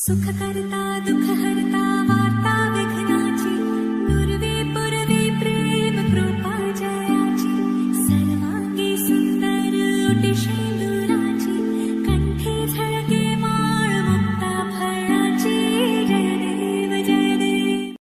सुख करता दुख हरता वार्ता विघ्नाची नुरवी पुरवी प्रेम कृपा जयाची सर्वांगी सुंदर ओटी शेंदुराची कंठी झळके माळ मुक्ता फळाची जय देव जय देव.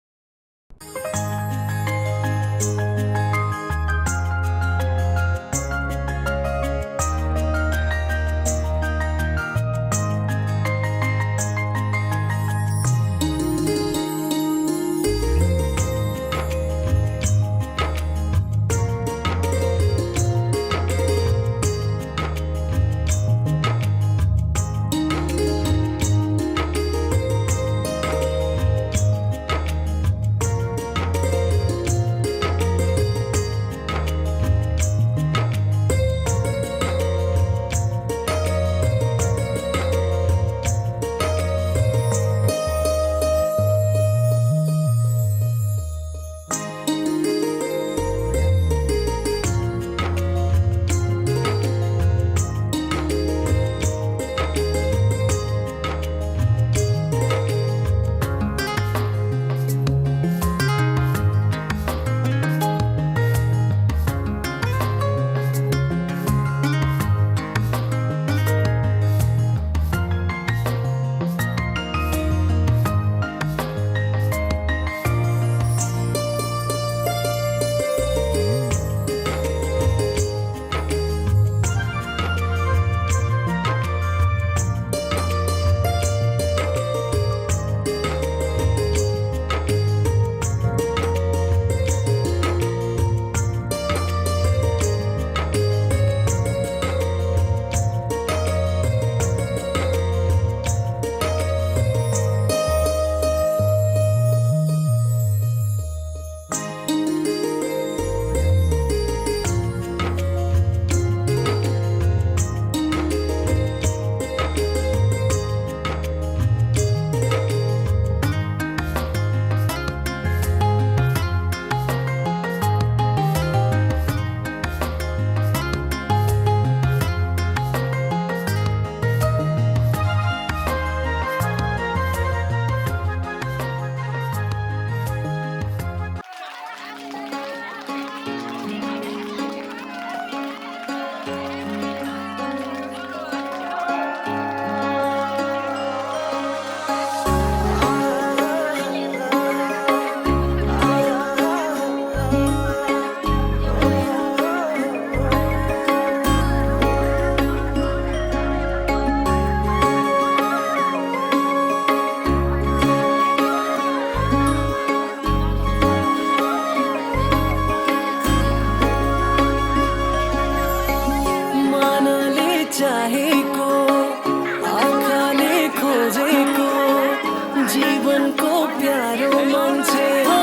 चाहे को आँखाले खोजेको जीवनको प्यारो मान्छे हो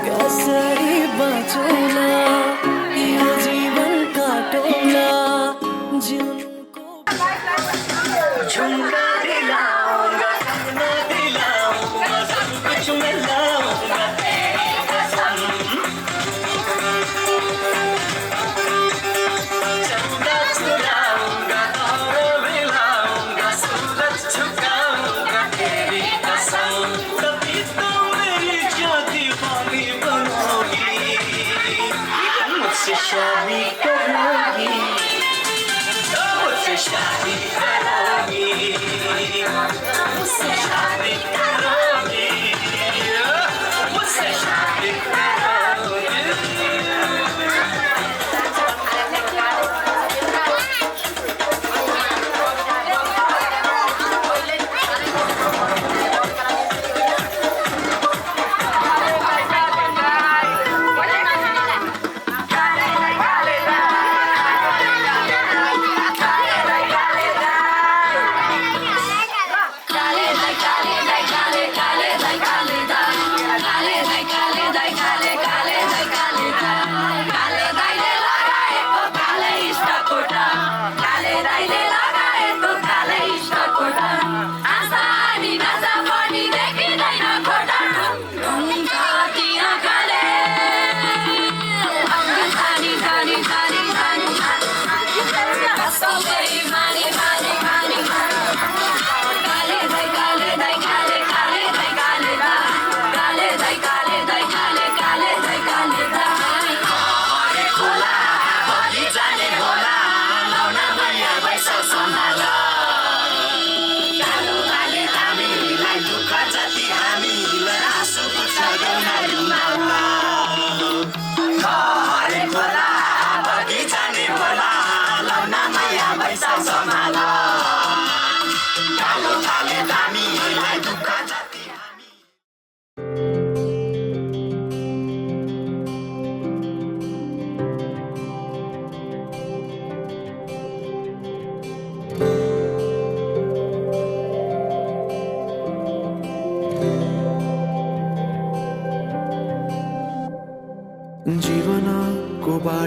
कसरी बाँचौला यो जीवन काटौला जिउनुको झुम्का दिलाऊंगा खाना दिलाऊंगा सब कुछ मैं लाऊंगा तेरी कसम शादी करोगी मुझसे शादी करोगी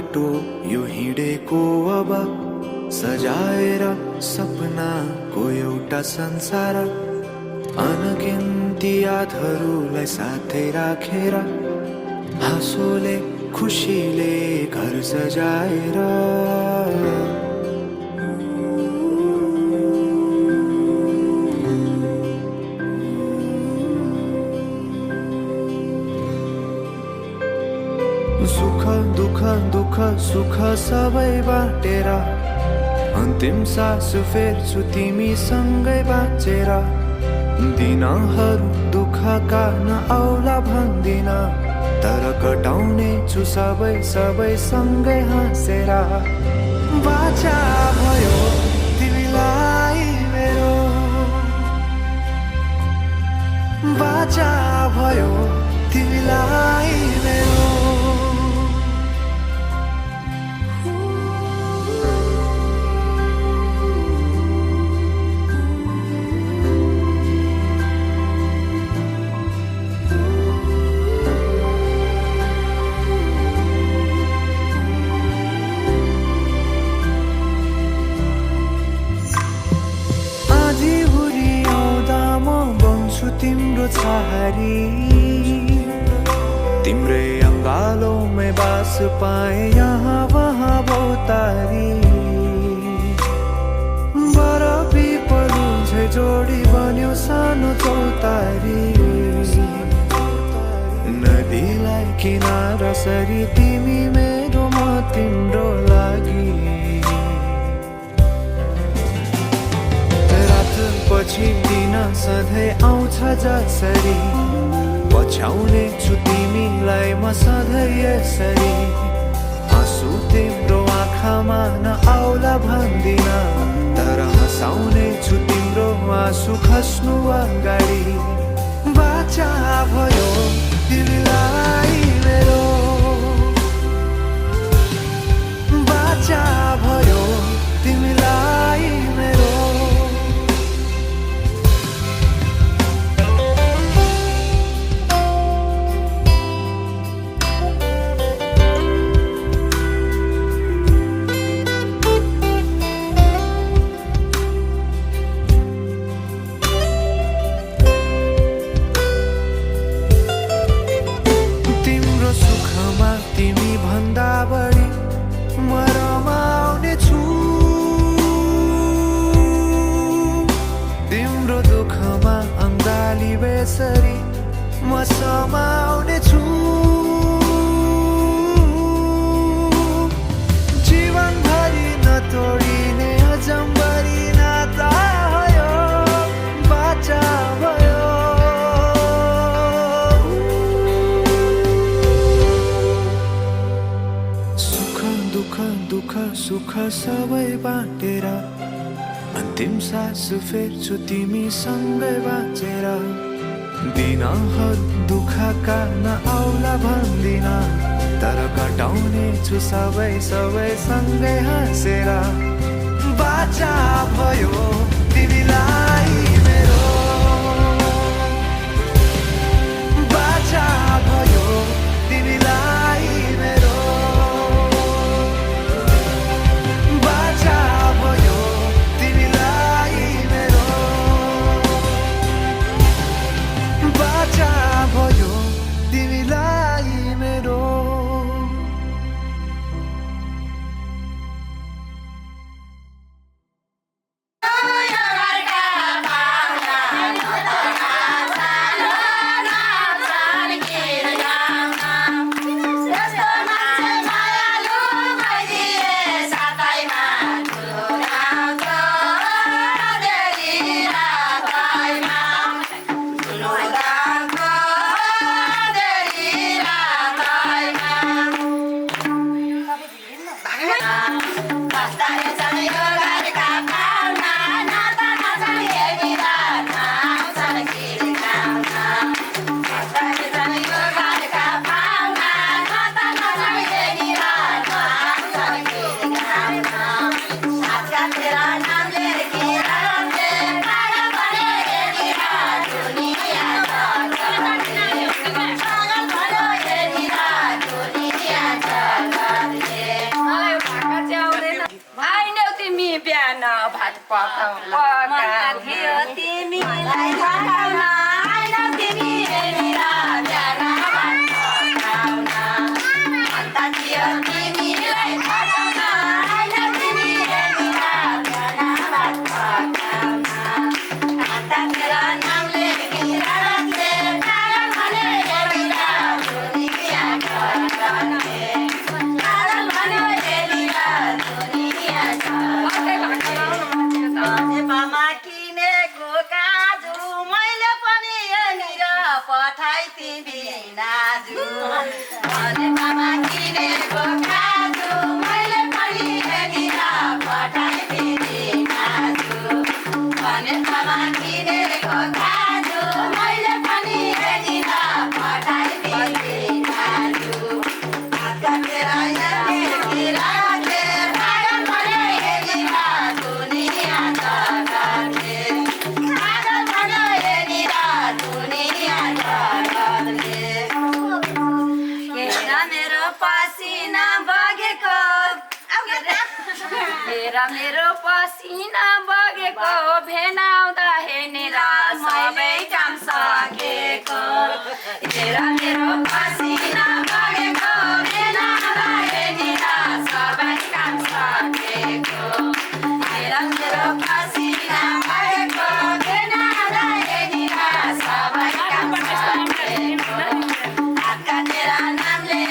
बाटो यो हिँडेको अब सजाएर सपनाको एउटा संसार अनगिन्ती यादहरूलाई साथै राखेर हाँसोले खुसीले घर सजाएर सुख दुःख दुःख सुख सबै बाटेर अन्तिम सास फेर्छु तिमीसँगै बाँचेर दिनहरू दुःखका नआउला भन्दिन तर कटाउने छु सबै सबै सँगै हाँसेर बाचा भयो तिमीलाई मेरो बाचा भयो तिमीलाई मेरो तिम्रो छहारी तिम्रै अङ्गालोमै बास पाए यहाँ वहाँ बहुतारी बर पिपलु झै जोडी बन्यो सानो चौतारी नदीलाई किनारा सरी तिमी मेरो म तिम्रो लागि पछि दिन सधैँ आउँछ जसरी पछ्याउने छु तिमीलाई म सधैँ यसरी आँसु तिम्रो आँखामा नआउला भन्दिन तर हँसाउने छु तिम्रो आँसु खस्नु अगाडि बाचा भयो तिमीलाई मेरो बाचा भयो तिमीलाई मेरो बेसरी म समाउने छु जीवनभरि नतोडिने अजम्बरी नाता भयो बाचा भयो सुख दुःख दुःख सुख सबै बाटेर अन्तिम सास फेर्छु तिमीसँगै बाँचेर दिनहरू दुःखका नआउला भन्दिन तर कटाउने छु सबै सबै सँगै हाँसेर बाचा भयो तिमीलाई मेरो बाचा भयो तिमीलाई मेरो बाचा भयो तिमीलाई मेरो बाचा भयो तिमीलाई मेरो मनका थियो तिमीलाई फकाउन आएन तिमी हेरेर प्यारा फकाउन मनका थियो तिमीलाई फकाउन आएन तिमी हेरेर प्यारा फकाउन आता तेरा नामले गिराले प्यारा भने हेरेर दुनिया गर्ने प्यारा भने हेरेर दुनिया मामा किनेको काजु मैले पनि यहाँनिर पठाइदिने दाजु भने मामा किनेको काजु मैले पनि यहाँनिर पठाइदिने दाजु भने मामा किनेको काजु मैले पनि यहाँनिर पठाइदिने दाजु हातका तेरा यहाँनिर पसिना बगेको मेरो पसिना बगेको भेनाउँदा हेरेर सबै काम सकेको मेरो पसिना बगेको भेनाउँदा हेरेर सबै काम सकेको मेरो पसिना बगेको भेनाउँदा हेरेर सबै काम सकेको हातका तेरा नामले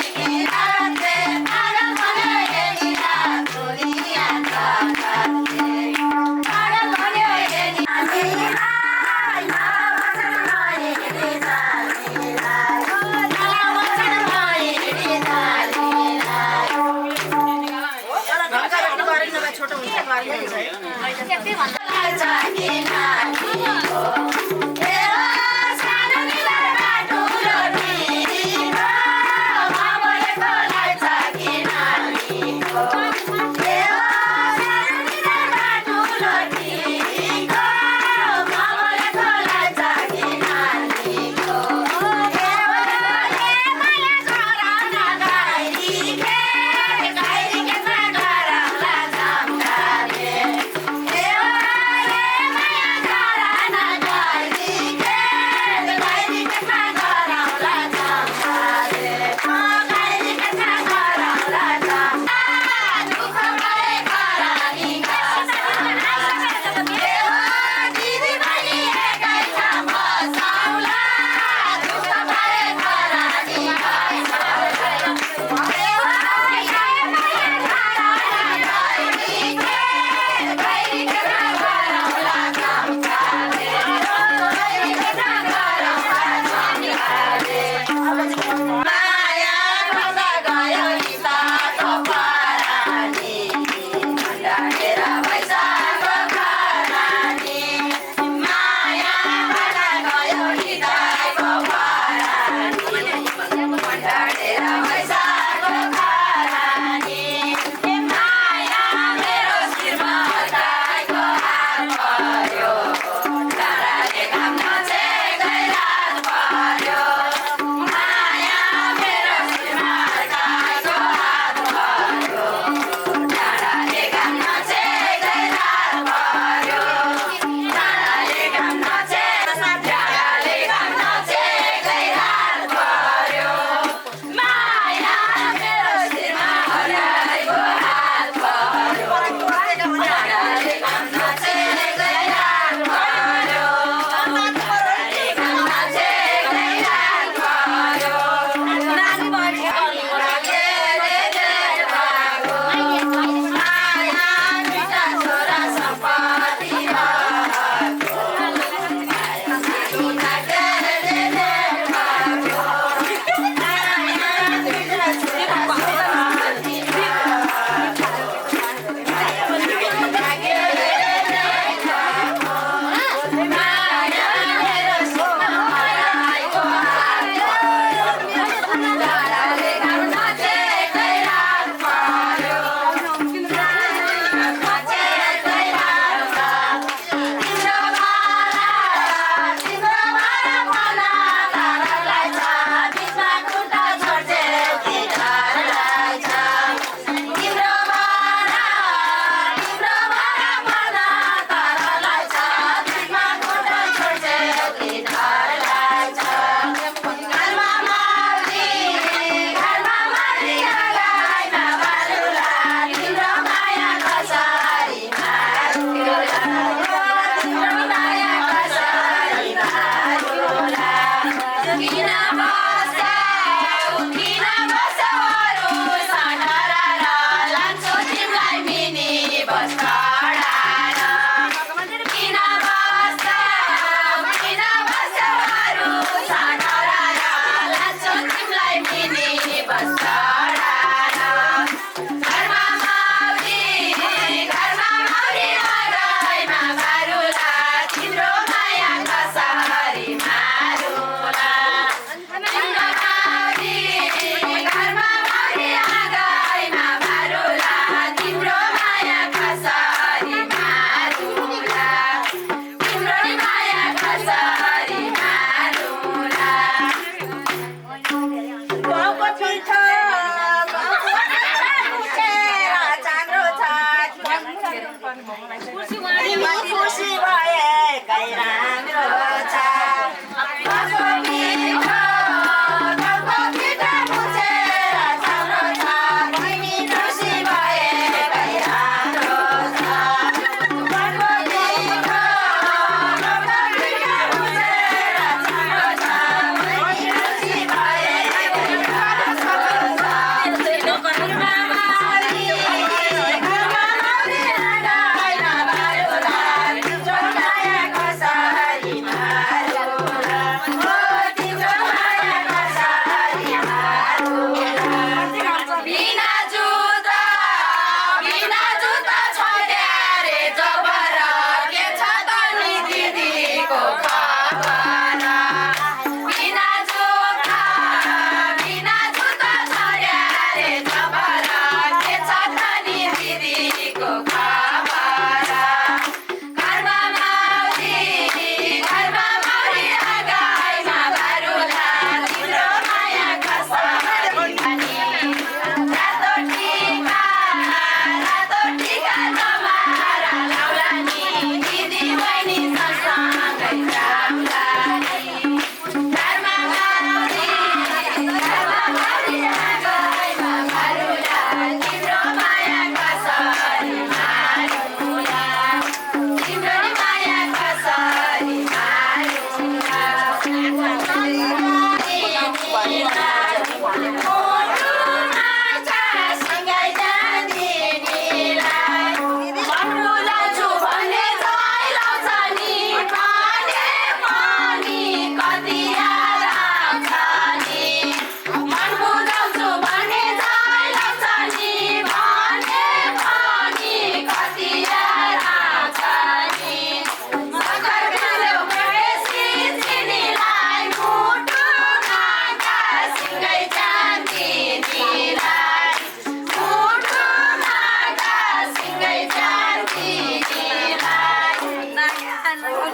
Bye.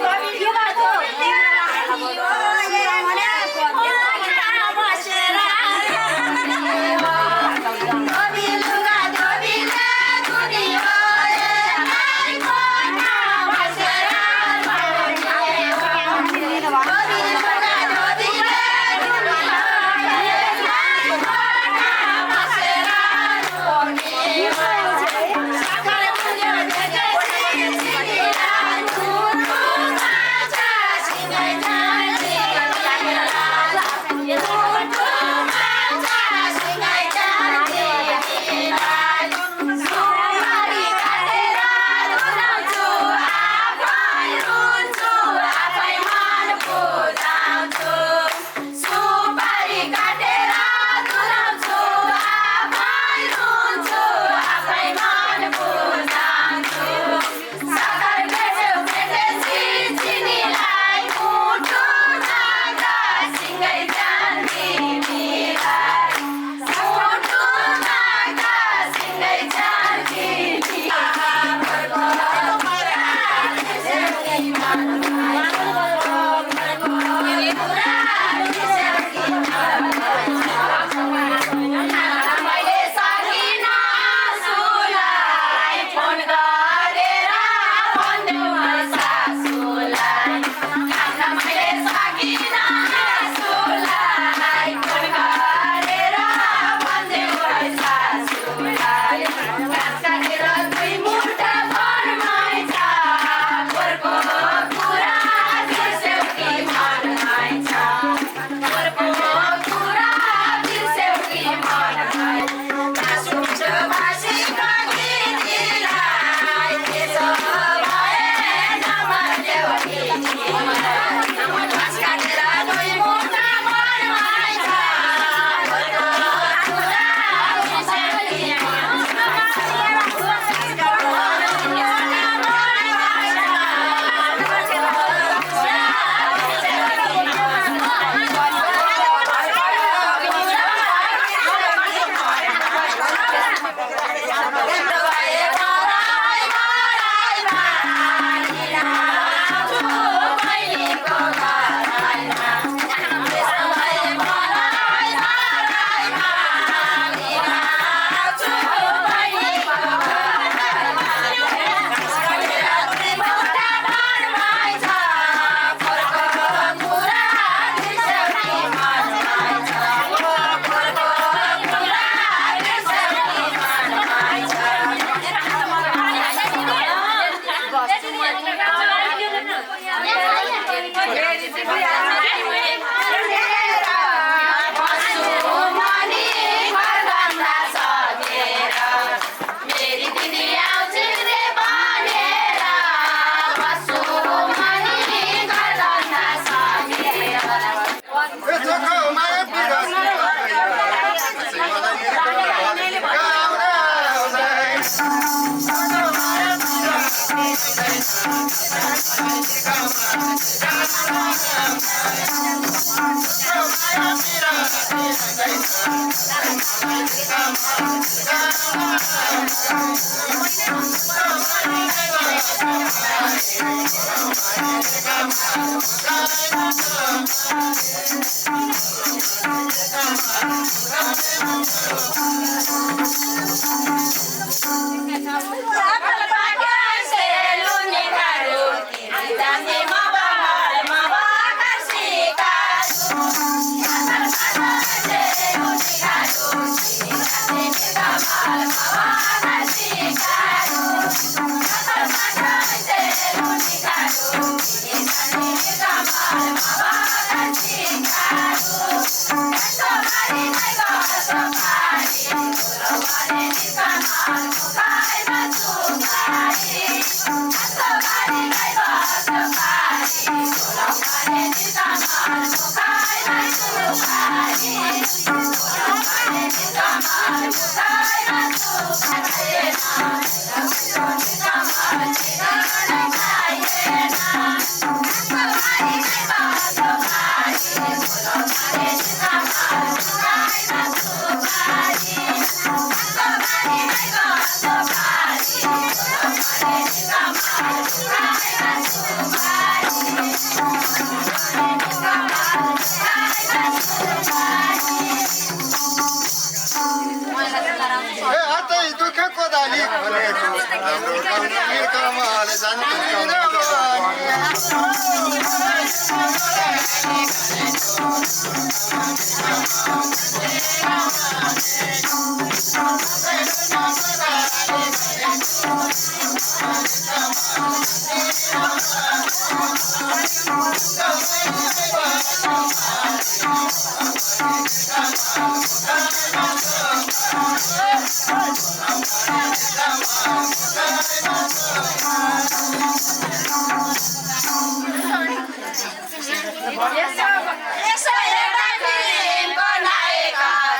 यसो एउटा फिल्मको नायक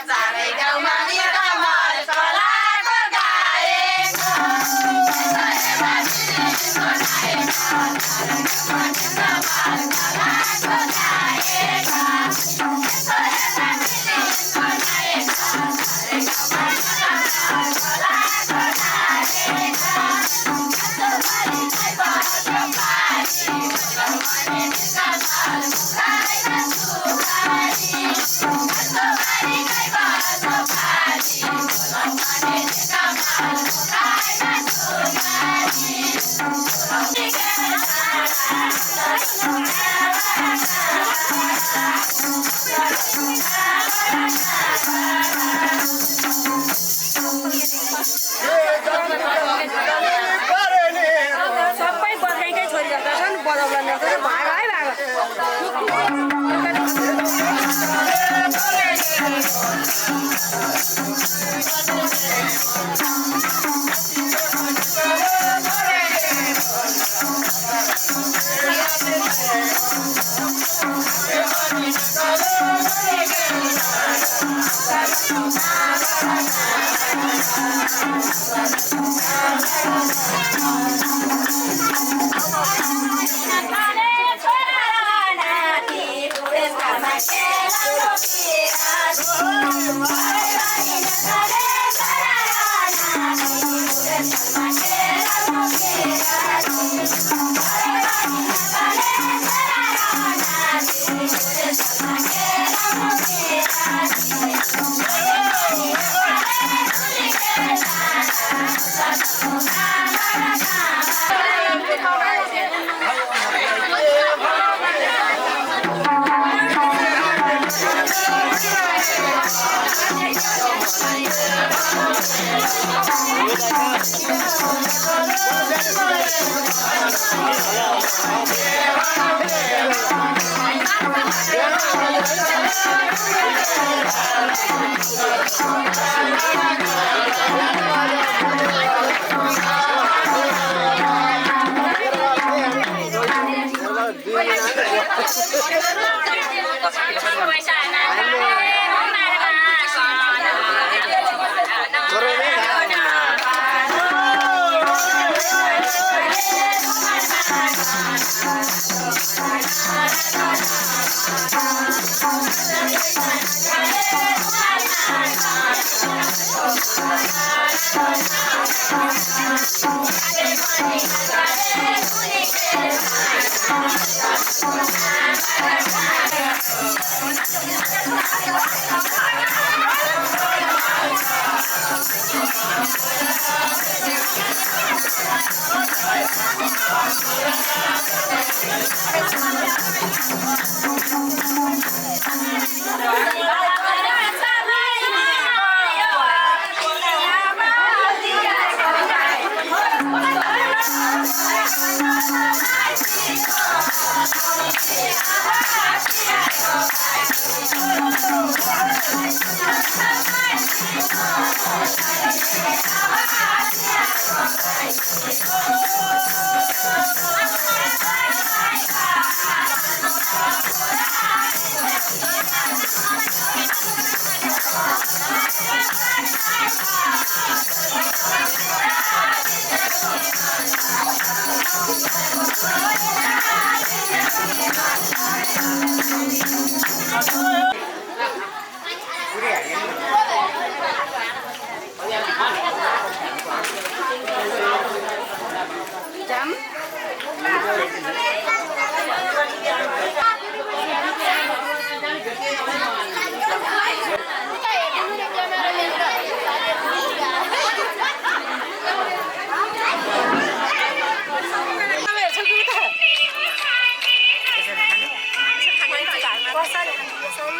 चारै गाउँमा नीलकमल खोलाको गायक सबै बर्खाइकै छोरी जस्ता छन् बजाउला नर्छ भाग है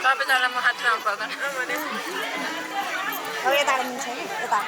सबैजना म हात राउनु पर्दैन अब यता मिल्छ नि यता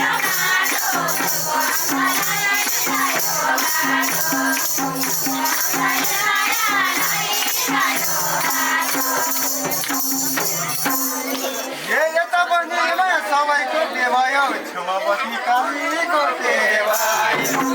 Thank you. छेउमा बसी कालीको केवाई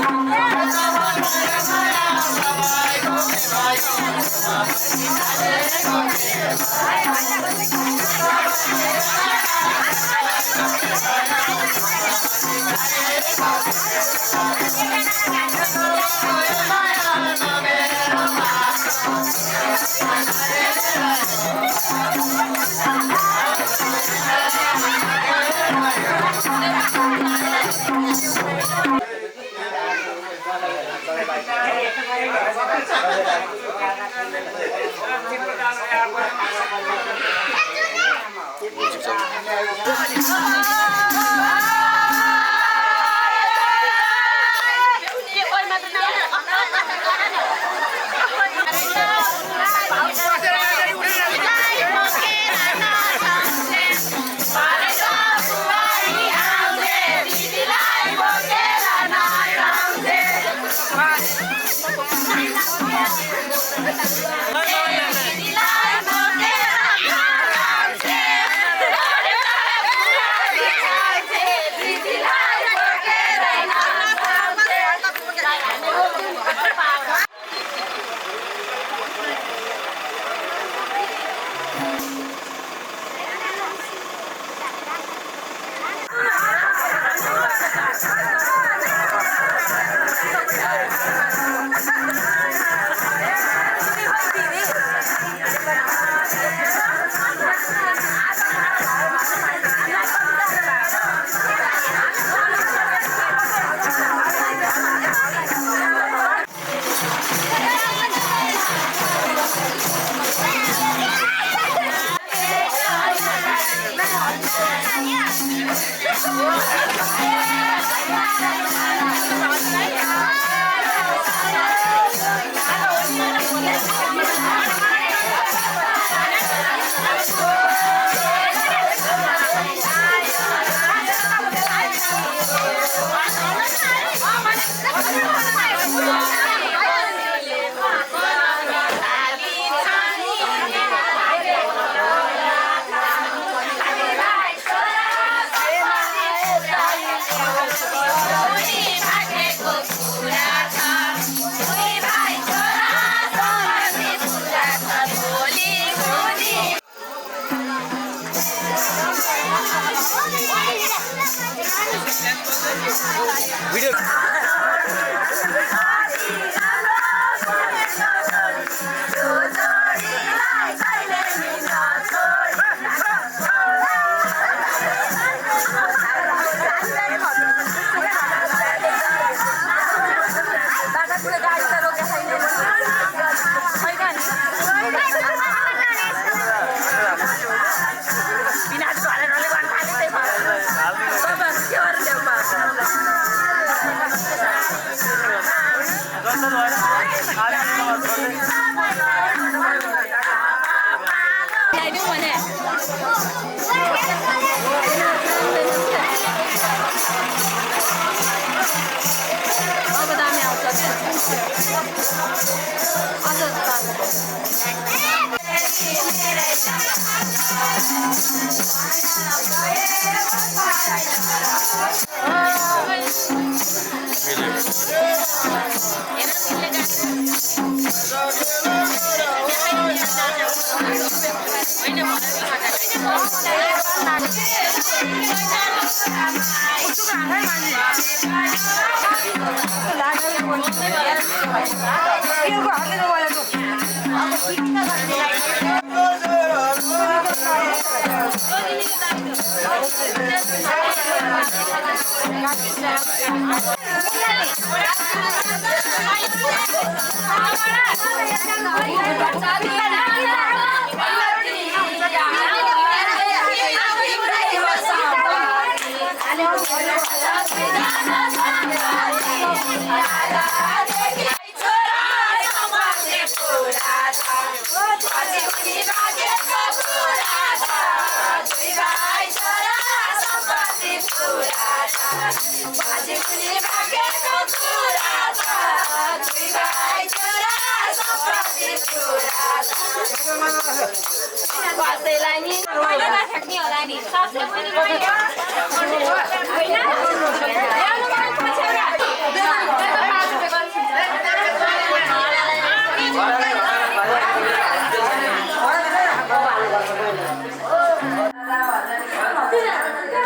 कसैलाई नि फ्याँक्ने होला नि सबले पनि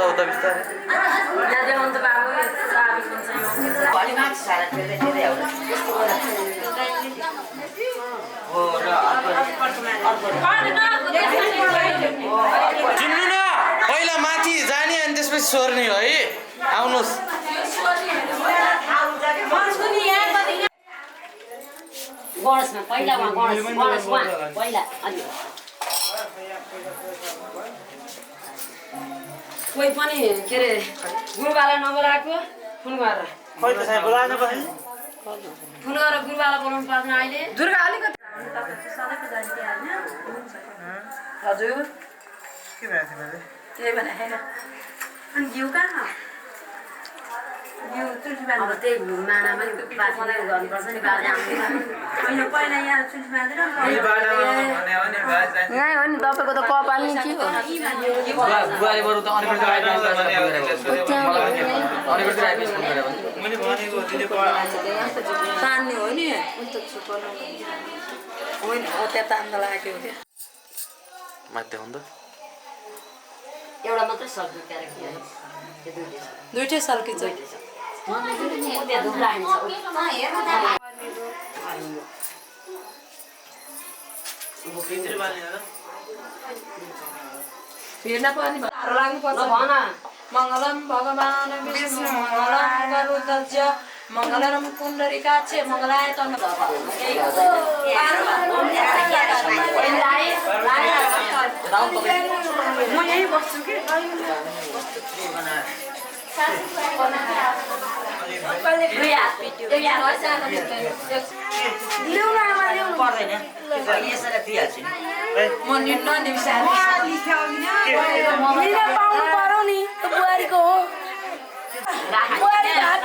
उता बिस्तारै चिन्नु न पहिला माथि जाने अनि त्यसपछि सोर्ने हो है आउनुहोस् गणेशमा पहिला गणेश पहिला अनि कोही पनि के अरे गुरुबालाई नबोलाएको फोन गरेर फोन गरेर गुरुबालाई बोलाउनु पर्दैन अहिले दुर्गा अलिकति हजुर के भएको थियो मैले त्यही भने होइन अनि घिउ कहाँ घिउ चुल्ठी बाल्नु अब त्यही मानामा नि पाठमा गर्नुपर्छ नि बाजे होइन पहिला यहाँ चुल्ठी बाँधेर यहाँ हो नि तपाईँको त कपाल नि के हो बुवाले बरु त अनिबेर मैले भनेको दिदी तान्ने हो नि होइन हो त्यहाँ तान्दा लागेको थियो माथि हुँदा एउटा मात्रै सक्यो क्यारेक्टर त्यो दुइटै सल्किन्छ त्यहाँ धुप्ला हान्छ हेर्न पनि लाग्नुपर्छ भन मङ्गलम भगवान विष्णु मङ्गलम गरुडध्वज मङ्गलम पुण्डरीकाक्ष मङ्गलाय तनु म यहीँ बस्छु कि म निन्न नि पाउनु पर्यो नि बुहारीको हो बुहारी हात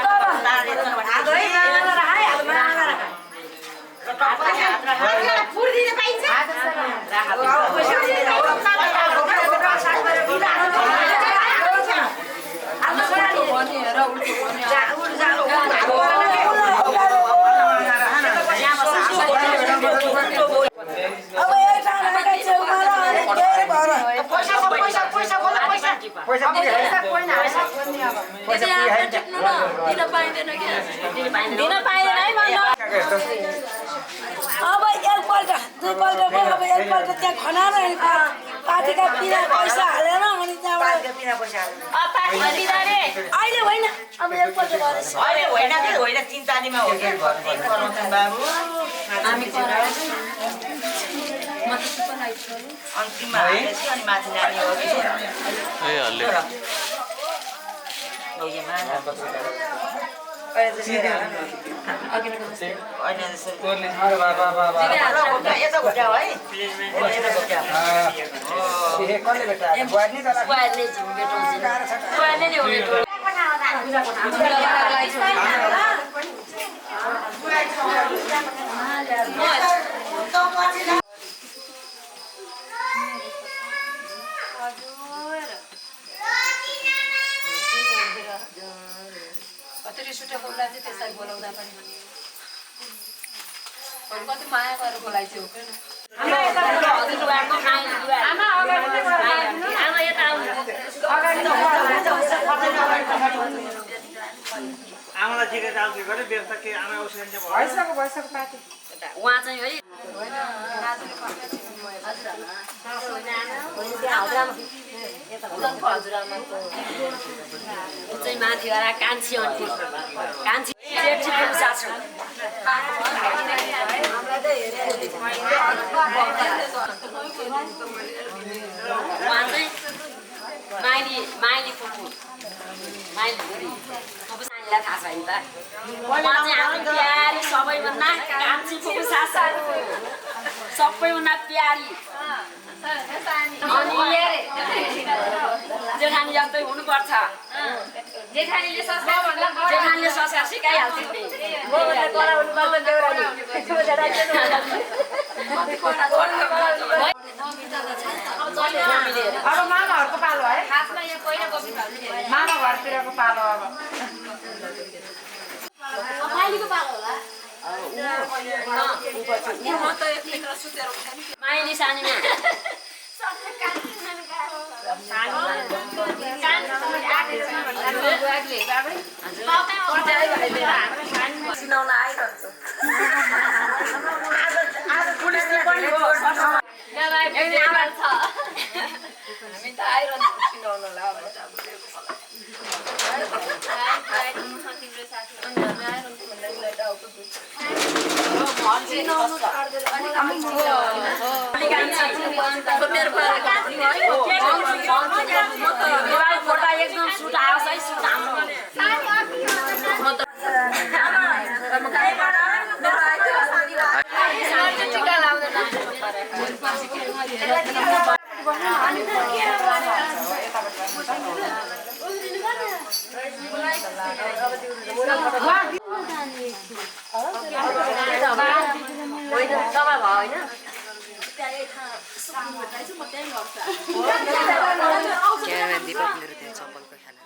अब एकपल्ट दुईपल्ट अब एकपल्ट त्यहाँ खनाएर पार्टीका पिना पैसा हालेर अनि त्यहाँबाट अहिले होइन अब एकपल्ट रिसुटे बोल्दा चाहिँ त्यसरी बोलाउँदा पनि कति माया गरेर बोलाइदियो हो आमालाई ठिकै चाल्छु गरे बेलुका के आमा उसिन्छ भइसक्यो पार्टी उहाँ चाहिँ है चाहिँ माथि होला कान्छी अन्टी कान्छी उहाँ चाहिँ माइली फुपू माइली बुढी फुपू सानीलाई थाहा छ नि त उहाँ चाहिँ हाम्रो प्यारी सबैभन्दा कान्छी फुपू सासाहरू सबैभन्दा प्यारी अनि जेठानी जस्तै हुनुपर्छ जेठानीले संस्कार सिकाइहाल्छ नि अब मामाहरूको पालो है खासमा यहाँ पहिला बस्नु मामा घरतिरको पालो अब माइलीको पालो होला माइली सानीमा सिनाउन आइरहन्छ आज पुलिसले पनि हामी त आइरहन्छ सिनाउनलाई एकदम सुट आओस् है सुट टिका लाउँदैन दीपक मेरो त्यो चप्पलको खाना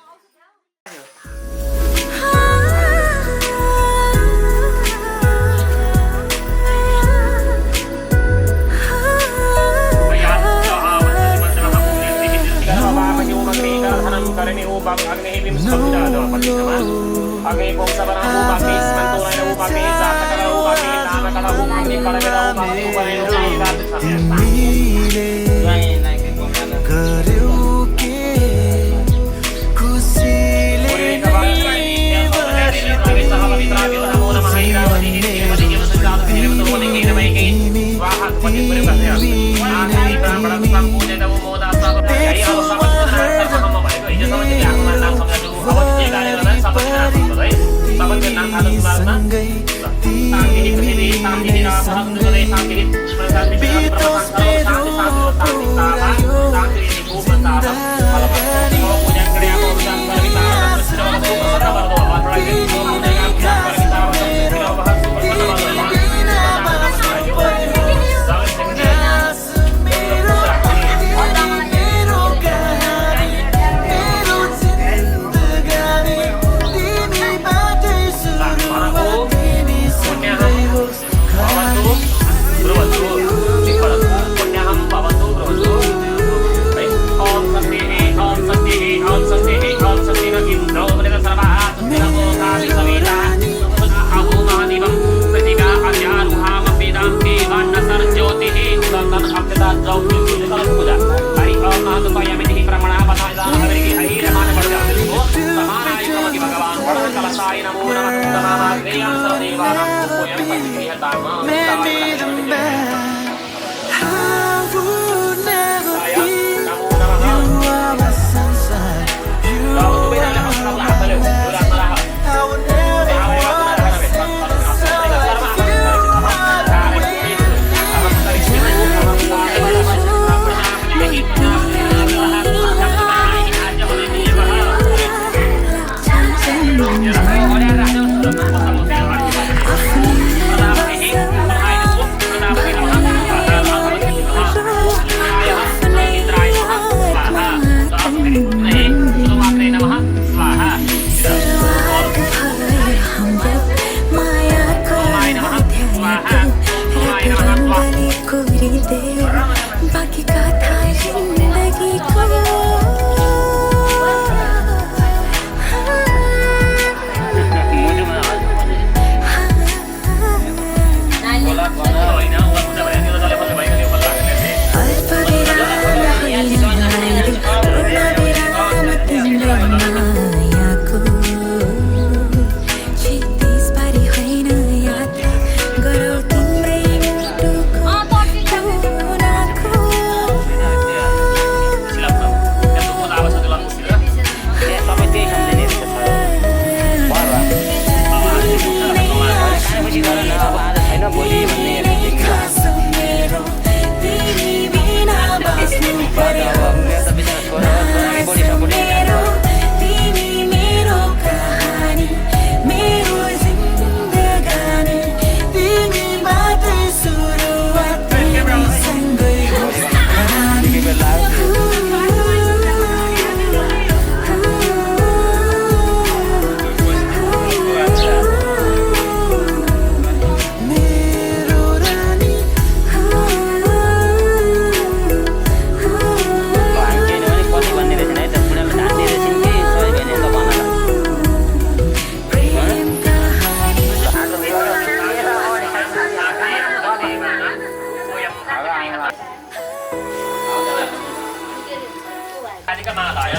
ठिक्क मालाय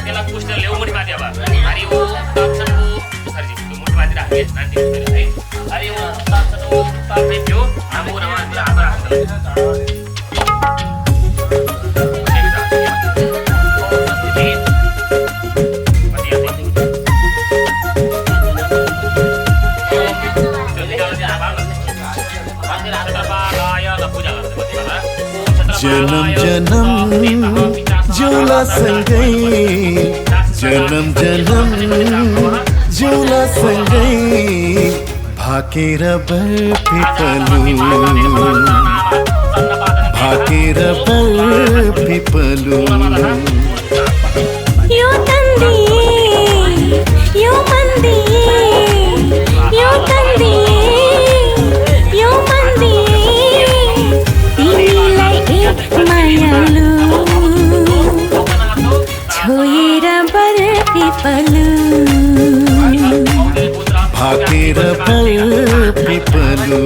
त्यसलाई पुस्टेर ल्याउ मुठी माथि अब हरि ओम तत्सत् यसरी चाहिँ मुठी माथि राख्ने शान्ति है हरि ओम तत्सत् तत्सत् थियो नमो नमः हात राख्नु जन्म जन्म जिउला सँगै जन्म जन्म जिउला सँगै भाकेर बर्फिपलु भाकेर बर्फिपलु यो तन्दिए यो मन्दिए यो तन्दिए यो मन्दिए तिमीलाई एक मायालु छोएर बर्फिपलु भाकेर बर्फिपलु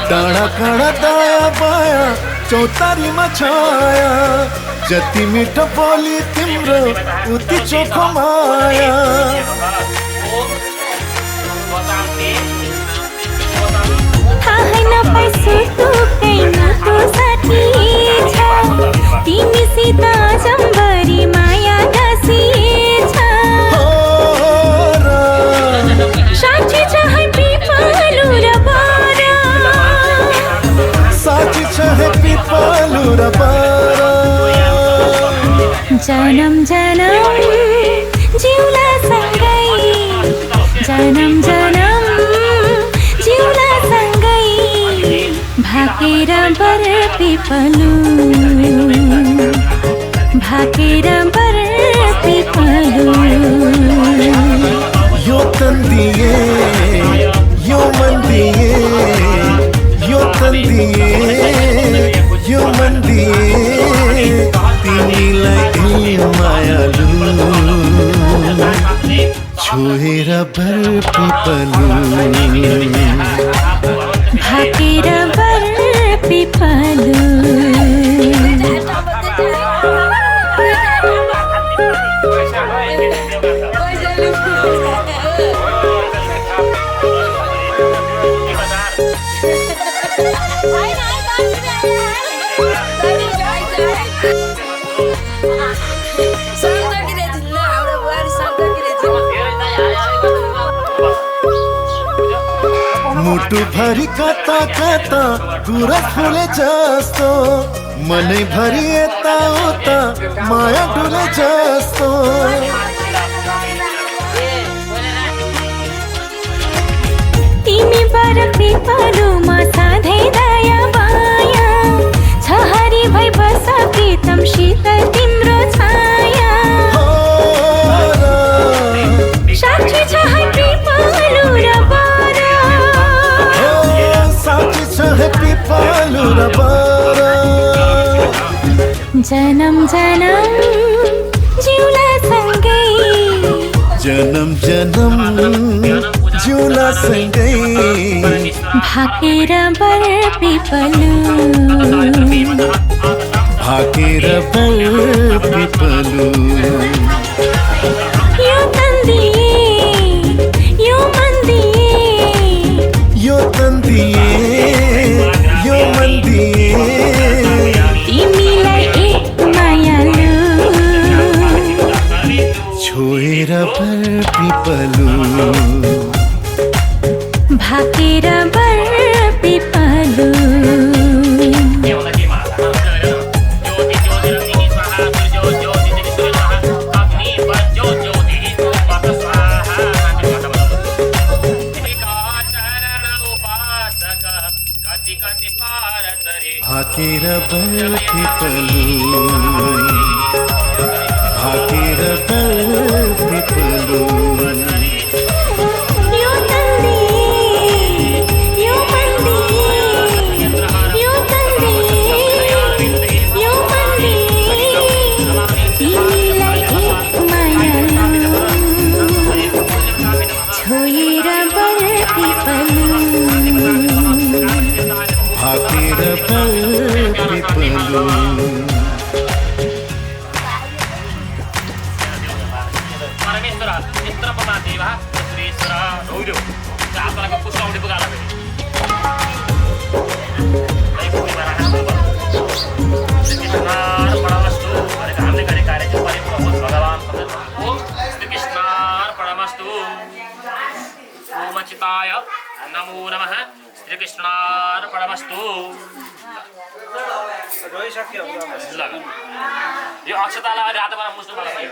डाँडा काँडा दायाँ बायाँ चौतारीमा छाया जति मिठो बोली तिम्रो उति चोखो माया थाहै नपाइसु तुकै मुटु साथी छ तिमीसित जम्बरी माया गाँसिएछ साँच्ची छ है पिपलु र बारा साँच्ची छ है पिपलु र बारा जनम जनम जिउला सँगै जनम जनम जिउला सँगै भाकेर बर्फिपलु भाकेर बर्फिपलु यो तन्दिए यो मन्दिए यो तन्दिए यो मन्दिए तिमीलाई मायालु छोएर बर्फिपलु भाकेर बर्फिपलु मुटु भरि कता कता कुरा फुले जस्तो मनै भरि यता उता माया डुले जस्तो तिमी बर्फिपलुमा सधैँ दया माया छ हरि भई बस प्रितम शीतल तिम्रो छाया साँच्ची छ है पिपलु र बारा साँच्ची छ है पिपलु र बारा जनम जनम जिउला सँगै जनम जनम जिउला सँगै भाकेर बर्फिपलु भाकेर बर्फिपलु यो तन्दिए यो मन्दिए यो तन्दिए यो मन्दिए तिमीलाई एक मायालु छोएर बर्फिपलु भाकेर बर्फिपलु भाकेर बर्फी पलु भाकेर बर्फी पलु यो तन्दी यो मन्दी यो तन्दी यो मन्दी तिमीलाई एक मायालु छोएर बर्फी पलु भाकेर बर्फी पलु परमेश्वर यत्र पमा देवा श्रेश्वर रौर्यो आत्माको पुष्पाउने पुगाला भेटे श्रीकृष्णार्पणमस्तु भनेको हामीले गरेको कार्य चाहिँ परिपूर्ण होस् भगवान् हो श्रीकृष्णार्पणमस्तु ओम चिताय नमो नमः श्रीकृष्णार्पणमस्तु रोइसक्यो ल यो अक्षतालाई रातोमा मुस्नु मलाई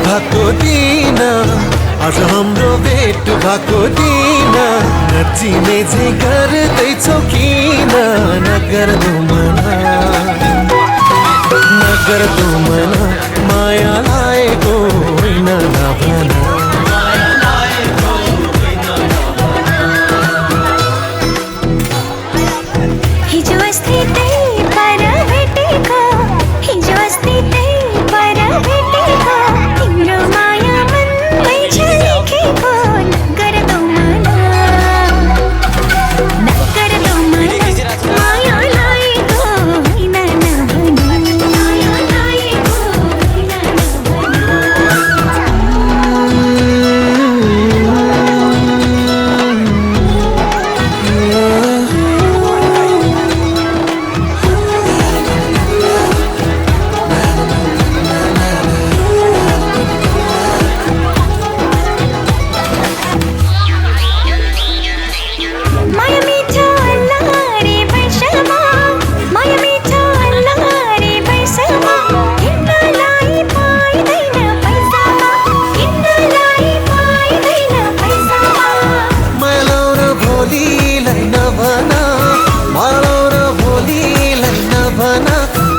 भएको दिन आज हाम्रो भेट भएको दिन नचिने चाहिँ गर्दैछौ किन नगर्दो मना माया लागेको होइन नभन हिजो अस्ति त्यही पर भेटेको हिजो अस्ति त्यही पर भेटेको तिम्रो माया मनमै झल्केको नगर्दो मना माया लागेको होइन नभन माया लागेको होइन माया मिठो अल्लारे वर्षमा माया मिठो अल्लारे वर्षमा किन्नलाई पाइँदैन पैसामा किन्नलाई पाइँदैन पैसामा मालाउन भोलिलाई नभन मालाउन भोलिलाई नभन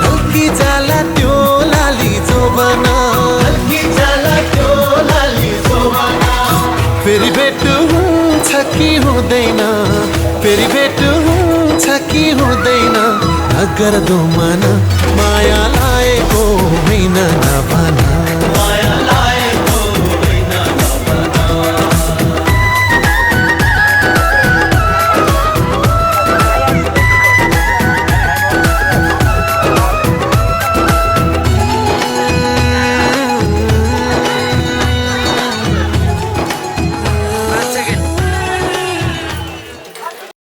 हल्की जाला त्यो लाली जोबन फेरि भेट हुन्छ कि हुँदैन फेरि भेट हुन्छ कि हुँदैन नगर्दो मन माया लागेको होइन नभन